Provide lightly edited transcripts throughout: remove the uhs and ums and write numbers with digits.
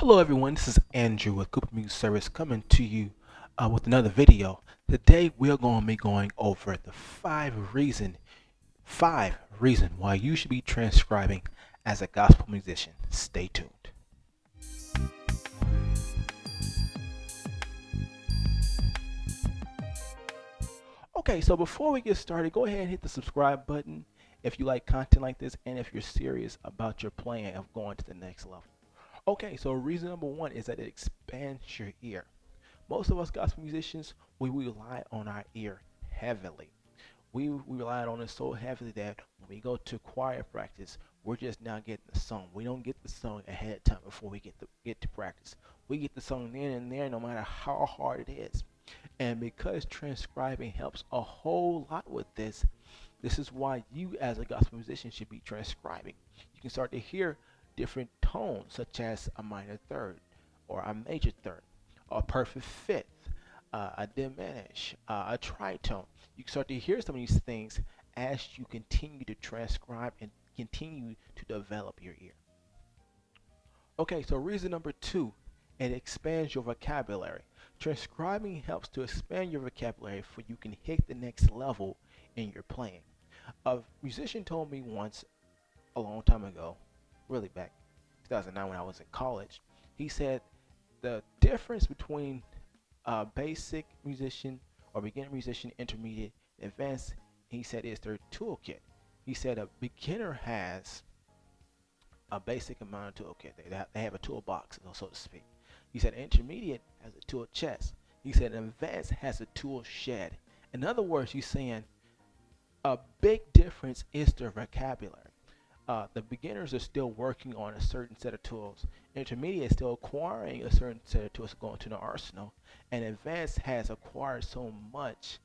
Hello everyone, this is Andrew with Cooper Music Service coming to you with another video. Today we are going to be going over the five reason why you should be transcribing as a gospel musician. Stay tuned. Okay, so before we get started, go ahead and hit the subscribe button if you like content like this and if you're serious about your plan of going to the next level. Okay, so reason number one is that it expands your ear. Most of us gospel musicians, we rely on our ear heavily. We rely on it so heavily that when we go to choir practice, we're just now getting the song. We don't get the song ahead of time before we get to practice. We get the song then and there, no matter how hard it is. And because transcribing helps a whole lot with this, this is why you as a gospel musician should be transcribing. You can start to hear different tones, such as a minor third or a major third, or a perfect fifth, a diminish, a tritone. You can start to hear some of these things as you continue to transcribe and continue to develop your ear. Okay, so reason number two, it expands your vocabulary. Transcribing helps to expand your vocabulary so you can hit the next level in your playing. A musician told me once, a long time ago, really back 2009 when I was in college, he said the difference between a basic musician or beginner musician, intermediate, advanced, he said is their toolkit. He said a beginner has a basic amount of toolkit. They have a toolbox, so to speak. He said intermediate has a tool chest. He said advanced has a tool shed. In other words, he's saying a big difference is their vocabulary. The beginners are still working on a certain set of tools. Intermediate is still acquiring a certain set of tools going to the arsenal. And advanced has acquired so much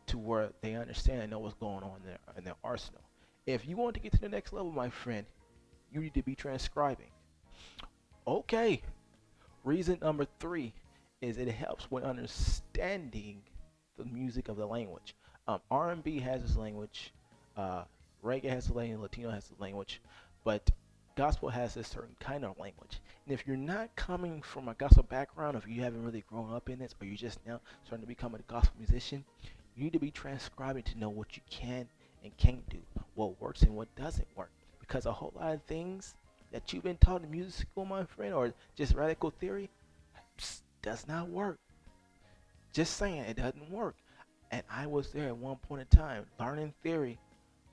to where they understand and know what's going on in their arsenal. If you want to get to the next level, my friend, you need to be transcribing. Okay, reason number three is it helps with understanding the music of the language. R&B has its language, reggae has a language, Latino has a language, but gospel has a certain kind of language. And if you're not coming from a gospel background, if you haven't really grown up in this, or you're just now starting to become a gospel musician, you need to be transcribing to know what you can and can't do, what works and what doesn't work. Because a whole lot of things that you've been taught in music school, my friend, or just radical theory, does not work. Just saying, it doesn't work. And I was there at one point in time learning theory,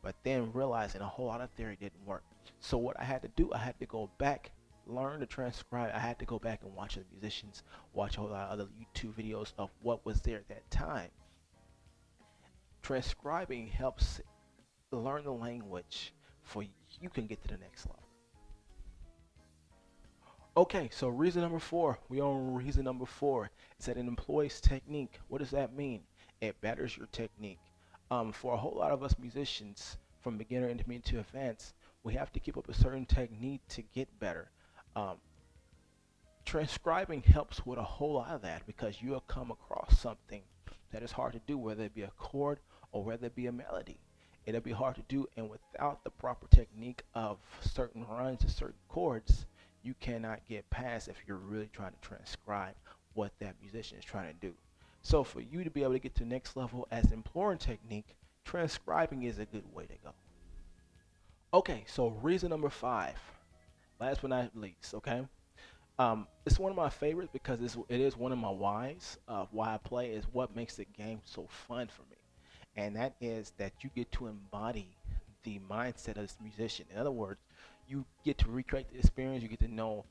but then realizing a whole lot of theory didn't work. So what I had to do, I had to go back, learn to transcribe. I had to go back and watch the musicians, watch a whole lot of other YouTube videos of what was there at that time. Transcribing helps learn the language for you can get to the next level. Okay, so reason number four, we on reason number four, is that it employs technique. What does that mean? It betters your technique. For a whole lot of us musicians, from beginner, intermediate to advanced, we have to keep up a certain technique to get better. Um, Transcribing helps with a whole lot of that because you'll come across something that is hard to do, whether it be a chord or whether it be a melody. It'll be hard to do, and without the proper technique of certain runs or certain chords, you cannot get past if you're really trying to transcribe what that musician is trying to do. So for you to be able to get to the next level as employing technique, transcribing is a good way to go. Okay, so reason number five, last but not least, okay? It's one of my favorites because it is one of my whys of why I play is what makes the game so fun for me. And that is that you get to embody the mindset of this musician. In other words, you get to recreate the experience. You get to know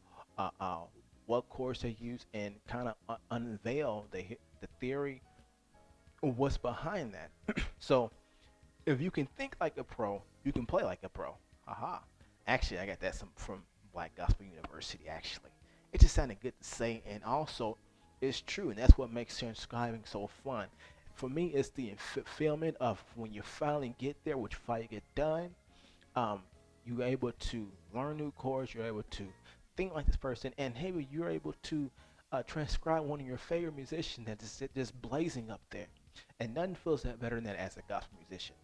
what chords they use and kind of unveil the theory of what's behind that. So if you can think like a pro, you can play like a pro. Aha. Actually, I got that from Black Gospel University, actually. It just sounded good to say, and also it's true, and that's what makes transcribing so fun. For me, it's the fulfillment of when you finally get there, which you finally get done. Um, you're able to learn new chords, you're able to think like this person, and maybe you're able to transcribe one of your favorite musicians that's just blazing up there. And nothing feels that better than that as a gospel musician.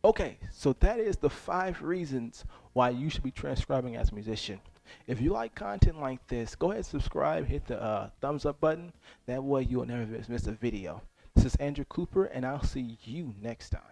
Okay, so that is the five reasons why you should be transcribing as a musician. If you like content like this, go ahead and subscribe, hit the thumbs up button. That way you'll never miss a video. This is Andrew Cooper, and I'll see you next time.